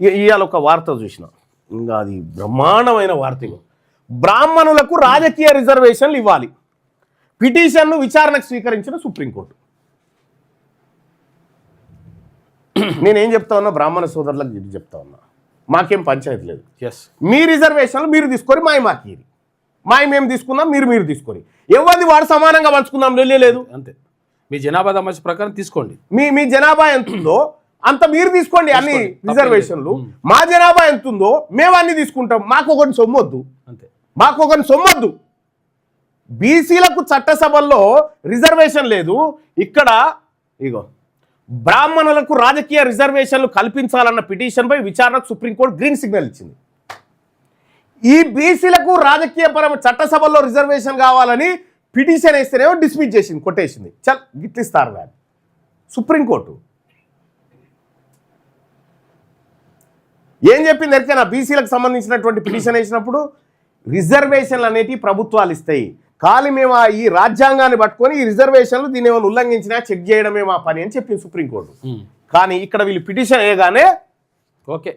ఇవాళ ఒక వార్త చూసిన, ఇంకా అది బ్రహ్మాండమైన వార్త. బ్రాహ్మణులకు రాజకీయ రిజర్వేషన్లు ఇవ్వాలి, పిటిషన్ను విచారణకు స్వీకరించిన సుప్రీంకోర్టు. నేనేం చెప్తా ఉన్నా, బ్రాహ్మణ సోదరులకు ఇది చెప్తా ఉన్నా, మాకేం పంచాయతీ లేదు. మీ రిజర్వేషన్లు మీరు తీసుకొని మాకి మాయి మేము తీసుకుందాం, మీరు తీసుకొని ఎవరిది వాడు సమానంగా పంచుకుందాం, లేదు అంతే. మీ జనాభా సమస్య ప్రకారం తీసుకోండి. మీ జనాభా ఎంత ఉందో అంత మీరు తీసుకోండి అన్ని రిజర్వేషన్లు. మా జనాభా ఎంత ఉందో మేము అన్ని తీసుకుంటాం, మాకు ఒకటి సొమ్మొద్దు, అంతే, మాకు ఒకటి సొమ్మొద్దు. బీసీలకు చట్టసభల్లో రిజర్వేషన్ లేదు. ఇక్కడ ఇగో బ్రాహ్మణులకు రాజకీయ రిజర్వేషన్లు కల్పించాలన్న పిటిషన్పై విచారణకు సుప్రీంకోర్టు గ్రీన్ సిగ్నల్ ఇచ్చింది. ఈ బీసీలకు రాజకీయ పరమైన చట్టసభల్లో రిజర్వేషన్ కావాలని పిటిషన్ వేస్తేనేమో డిస్మిస్ చేసింది, కొట్టేసింది. చల్ గిట్లిస్తారు వ్యాన్ సుప్రీంకోర్టు ఏం చెప్పింది ఎరికైనా? బీసీలకు సంబంధించినటువంటి పిటిషన్ వేసినప్పుడు రిజర్వేషన్లు అనేటివి ప్రభుత్వాలు ఇస్తాయి, ఖాళీ మేము ఈ రాజ్యాంగాన్ని పట్టుకొని ఈ రిజర్వేషన్లు దీన్ని ఏమైనా ఉల్లంఘించినా చెక్ చేయడమే మా పని అని చెప్పింది సుప్రీంకోర్టు. కానీ ఇక్కడ వీళ్ళు పిటిషన్ వేయగానే ఓకే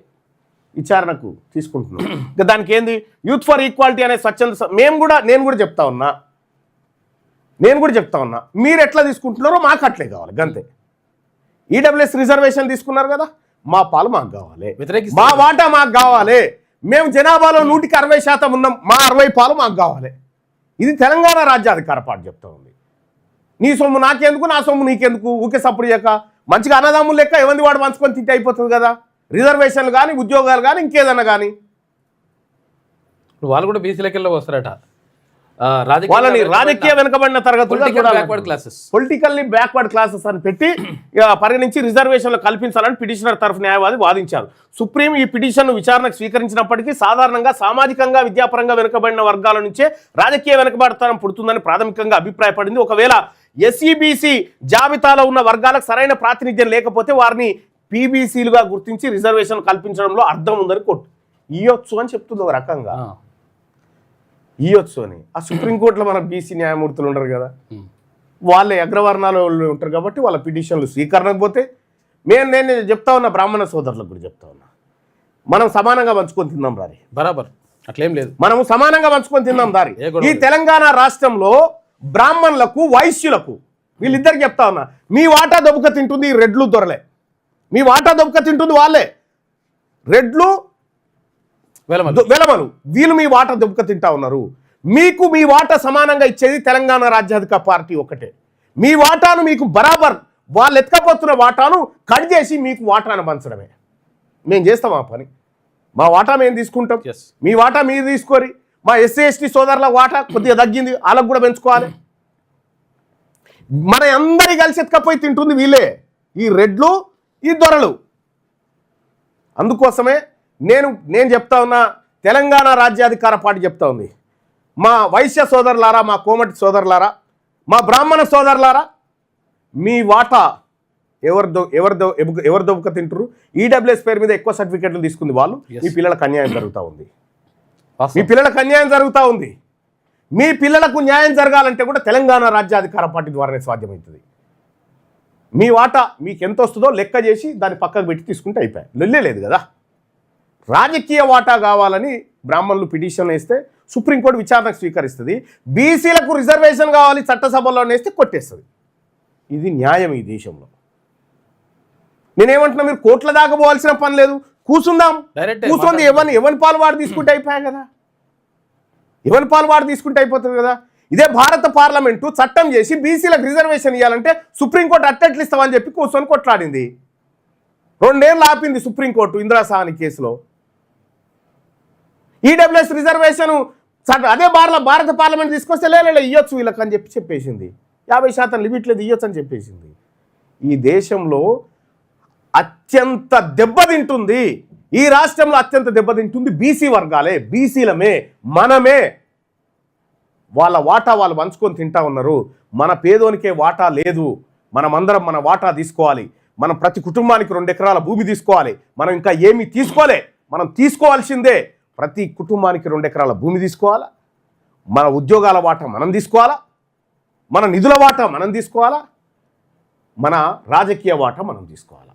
విచారణకు తీసుకుంటున్నాం. ఇంకా దానికి ఏంది, యూత్ ఫర్ ఈక్వాలిటీ అనే స్వచ్ఛంద నేను కూడా చెప్తా ఉన్నా, మీరు ఎట్లా తీసుకుంటున్నారో మాకు అట్లే కావాలి, గంతే. ఈడబ్ల్యూఎస్ రిజర్వేషన్ తీసుకున్నారు కదా, మా పాలు మాకు కావాలి, మా వాటా మాకు కావాలి. మేము జనాభాలో 160% ఉన్నాం, మా 60 పాలు మాకు కావాలి. ఇది తెలంగాణ రాజ్యాధికార పార్టీ చెప్తా ఉంది. నీ సొమ్ము నాకెందుకు, నా సొమ్ము నీకెందుకు, ఊకే సప్పుడు చేయక మంచిగా అన్నదమ్ములు లెక్క ఎవరిది వాడు పంచుకొని తింటే అయిపోతుంది కదా. రిజర్వేషన్లు కానీ, ఉద్యోగాలు కానీ, ఇంకేదన్నా కానీ. వాళ్ళు కూడా బీసీలకెళ్ళి వస్తారట, వాళ్ళని రాజకీయ వెనుకబడిన తరగతులు, పొలిటికల్లీ బ్యాక్వర్డ్ క్లాసెస్ అని పెట్టి పరిగణించి రిజర్వేషన్లు కల్పించాలని పిటిషనర్ తరఫు న్యాయవాది వాదించారు. సుప్రీం ఈ పిటిషన్ను విచారణకు స్వీకరించినప్పటికీ సాధారణంగా సామాజికంగా, విద్యాపరంగా వెనుకబడిన వర్గాల నుంచే రాజకీయ వెనుకబడతనం పుడుతుందని ప్రాథమికంగా అభిప్రాయపడింది. ఒకవేళ ఎస్ఈబీసీ జాబితాలో ఉన్న వర్గాలకు సరైన ప్రాతినిధ్యం లేకపోతే వారిని పీబీసీలుగా గుర్తించి రిజర్వేషన్ కల్పించడంలో అర్థం ఉందని ఇయ్యొచ్చు అని చెప్తుంది. ఒక రకంగా ఇయ్యొచ్చు అని. ఆ సుప్రీంకోర్టులో మన బీసీ న్యాయమూర్తులు ఉండరు కదా, వాళ్ళే అగ్రవర్ణాలు ఉంటారు కాబట్టి వాళ్ళ పిటిషన్లు స్వీకరణకు పోతే నేను చెప్తా ఉన్నా, బ్రాహ్మణ సోదరులకు కూడా చెప్తా ఉన్నా, మనం సమానంగా పంచుకొని తిందాం దారి. బరాబర్ అట్లేం లేదు, మనము సమానంగా పంచుకొని తిందాం దారి. ఈ తెలంగాణ రాష్ట్రంలో బ్రాహ్మణులకు, వైశ్యులకు వీళ్ళిద్దరికి చెప్తా ఉన్నా, మీ వాటా దొబ్బక తింటుంది ఈ రెడ్లు దొరలే, మీ వాటా దొబ్బక తింటుంది వాళ్ళే, రెడ్లు వెలమలు, వీళ్ళు మీ వాటా దెబ్బక తింటా ఉన్నారు. మీకు మీ వాటా సమానంగా ఇచ్చేది తెలంగాణ రాజ్యాధికార పార్టీ ఒకటే. మీ వాటాను మీకు బరాబర్ వాళ్ళు ఎత్తుకపోతున్న వాటాను కట్ చేసి మీకు వాటాను పంచడమే. మేము చేస్తాం ఆ పని, మా వాటా మేము తీసుకుంటాం, మీ వాటా మీరు తీసుకోరి. మా ఎస్సీ ఎస్టీ సోదరుల వాటా కొద్దిగా తగ్గింది, వాళ్ళకు కూడా పెంచుకోవాలి. మన అందరి కలిసి ఎత్తుకపోయి తింటుంది వీళ్ళే, ఈ రెడ్లు, ఈ దొరలు. అందుకోసమే నేను చెప్తా ఉన్నా, తెలంగాణ రాజ్యాధికార పార్టీ చెప్తా ఉంది, మా వైశ్య సోదరులారా, మా కోమటి సోదరులారా, మా బ్రాహ్మణ సోదరులారా, మీ వాటా ఎవరు దొబ్బక తింటారు. ఈడబ్ల్యూఎస్ పేరు మీద ఎక్కువ సర్టిఫికెట్లు తీసుకుంది వాళ్ళు. మీ పిల్లలకు అన్యాయం జరుగుతూ ఉంది, మీ పిల్లలకు అన్యాయం జరుగుతూ ఉంది. మీ పిల్లలకు న్యాయం జరగాలంటే కూడా తెలంగాణ రాజ్యాధికార పార్టీ ద్వారానే సాధ్యమవుతుంది. మీ వాటా మీకు ఎంత వస్తుందో లెక్క చేసి దాన్ని పక్కకు పెట్టి తీసుకుంటే అయిపోయాయి, లొల్లే లేదు కదా. రాజకీయ వాటా కావాలని బ్రాహ్మణులు పిటిషన్ వేస్తే సుప్రీంకోర్టు విచారణకు స్వీకరిస్తుంది. బీసీలకు రిజర్వేషన్ కావాలి చట్టసభలో వేస్తే కొట్టేస్తుంది. ఇది న్యాయం ఈ దేశంలో. నేనేమంటున్నా, మీరు కోట్ల దాకా పోవాల్సిన పని లేదు, కూర్చుందాం, కూర్చొని ఎవరి పాలు వాడు తీసుకుంటే అయిపోయాయి కదా, ఎవరి పాలు వాడు తీసుకుంటే అయిపోతుంది కదా. ఇదే భారత పార్లమెంటు చట్టం చేసి బీసీలకు రిజర్వేషన్ ఇవ్వాలంటే సుప్రీంకోర్టు అట్టెట్లు ఇస్తామని చెప్పి కూర్చొని కొట్లాడింది. 2 ఏళ్ళు ఆపింది సుప్రీంకోర్టు ఇందిరా సాహ్ని కేసులో. ఈడబ్ల్యూఎస్ రిజర్వేషన్ అదే భారత పార్లమెంట్ తీసుకొస్తే లేలే ఇవ్వచ్చు వీళ్ళకి అని చెప్పేసింది. 50% లిమిట్ లేదు, ఇవ్వచ్చు అని చెప్పేసింది. ఈ దేశంలో అత్యంత దెబ్బతింటుంది, ఈ రాష్ట్రంలో అత్యంత దెబ్బతింటుంది బీసీ వర్గాలే, బీసీలమే, మనమే. వాళ్ళ వాటా వాళ్ళు పంచుకొని తింటా ఉన్నారు. మన పేదోనికే వాటా లేదు. మనమందరం మన వాటా తీసుకోవాలి. మనం ప్రతి కుటుంబానికి 2 ఎకరాల భూమి తీసుకోవాలి. మనం ఇంకా ఏమీ తీసుకోలే, మనం తీసుకోవాల్సిందే. ప్రతి కుటుంబానికి 2 ఎకరాల భూమి తీసుకోవాలా, మన ఉద్యోగాల వాటా మనం తీసుకోవాలా, మన నిధుల వాటా మనం తీసుకోవాలా, మన రాజకీయ వాటా మనం తీసుకోవాలా.